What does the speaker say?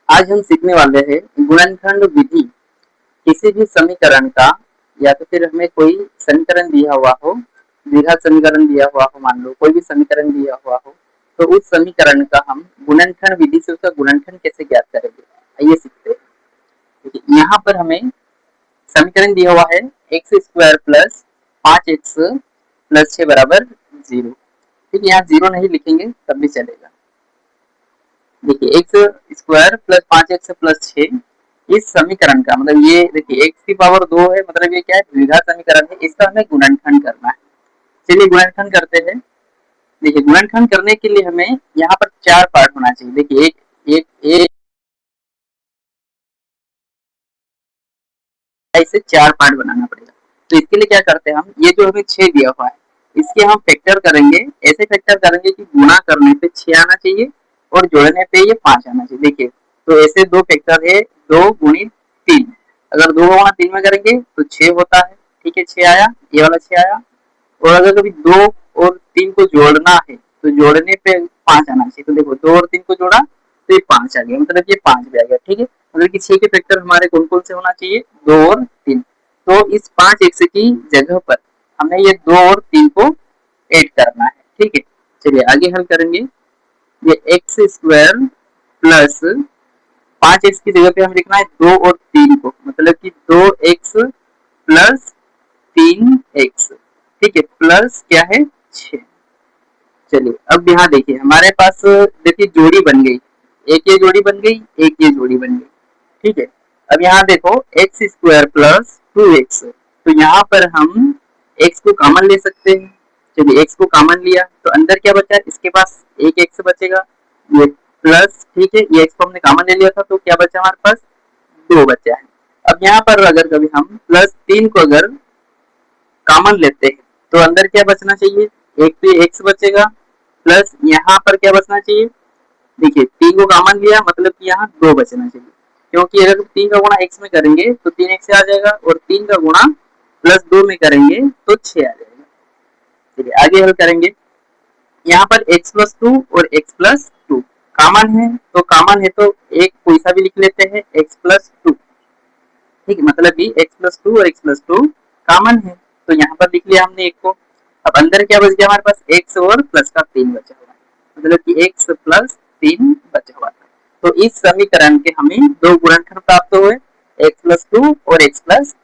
आज हम सीखने वाले हैं गुणनखंड विधि। किसी भी समीकरण का या तो फिर हमें कोई समीकरण दिया हुआ हो, द्विघात समीकरण दिया हुआ हो, मान लो कोई भी समीकरण दिया हुआ हो, तो उस समीकरण का हम गुणनखंड विधि से उसका गुणनखंड कैसे ज्ञात करेंगे, आइए सीखते हैं। देखिए यहाँ पर हमें समीकरण दिया हुआ है x square plus 5x plus 6 बराबर 0। ठीक है, यहाँ 0 नहीं लिखेंगे तब भी चलेगा। देखिए x square plus 5x plus 6, इस समीकरण का मतलब ये देखिए x की पावर 2 है, मतलब ये क्या है, द्विघात समीकरण है, इसका हमें गुणनखंड करना है। चलिए गुणनखंड करते हैं। देखिए गुणनखंड करने के लिए हमें यहाँ पर 4 पार्ट होना चाहिए। देखिए एक एक एक ऐसे 4 पार्ट बनाना पड़ेगा। तो इसके लिए क्या करते हैं हम, ये जो हमें 6 दिया हुआ है इसके हम फैक्टर करेंगे, ऐसे फैक्टर करेंगे कि गुणा करने पे 6 आना चाहिए और जोड़ने पे ये 5 आना चाहिए। देखिए तो ऐसे दो फैक्टर है, 2 गुणित 3, अगर 2 गुणा 3 में करेंगे तो 6 होता है। ठीक है, 6 आया, ये वाला 6 आया। और अगर कभी 2 और 3 को जोड़ना है तो जोड़ने पे 5 आना चाहिए। तो देखो 2 और 3 को जोड़ा तो ये 5 आ गया, मतलब ये 5 भी आ गया। ठीक है, मतलब कि 6 के फैक्टर हमारे कौन कौन से होना चाहिए, 2 और 3। तो इस 5 एक्स की जगह पर हमें ये 2 और 3 को ऐड करना है। ठीक है, चलिए आगे हल करेंगे। ये एक्स स्क्वायर प्लस 5x की जगह पे हम लिखना है 2 और 3 को, मतलब कि 2x प्लस 3x। ठीक है, प्लस क्या है 6। चलिए अब यहाँ देखिए हमारे पास देखिए जोड़ी बन गई, एक ये जोड़ी बन गई, एक ये जोड़ी बन गई। ठीक है, अब यहाँ देखो एक्स स्क्वायर प्लस 2x, तो यहाँ पर हम x को कॉमन ले सकते हैं। चलिए x को कॉमन लिया तो अंदर क्या बचा, इसके पास एक x बचेगा, ये प्लस, ठीक है, ये x को हमने कॉमन ले लिया था तो क्या बचा हमारे पास, 2 बचा है। अब यहाँ पर अगर कभी हम प्लस 3 को अगर कॉमन लेते हैं तो अंदर क्या बचना चाहिए, एक तो ये x बचेगा, प्लस यहाँ पर क्या बचना चाहिए, देखिए 3 को कॉमन लिया मतलब कि यहाँ 2 बचना चाहिए, क्योंकि अगर 3 का गुणा x में करेंगे तो 3x से आ जाएगा और 3 का गुणा प्लस 2 में करेंगे तो 6 आ जाएगा। चलिए आगे हल करेंगे। यहाँ पर x प्लस 2 और x प्लस 2 कॉमन है, तो कॉमन है तो एक कोई सा भी लिख लेते हैं, x प्लस 2। ठीक है, मतलब कि x प्लस 2 और x प्लस 2 कॉमन है, तो यहाँ पर लिख लिया हमने एक को। अब अंदर क्या बच गया हमारे पास, x और प्लस का 3 बचा हुआ है, मतलब कि x प्लस 3 बचा हुआ था। तो इस समीकरण के हमें दो गुणनखंड प्राप्त हुए, x प्लस 2 और x प्लस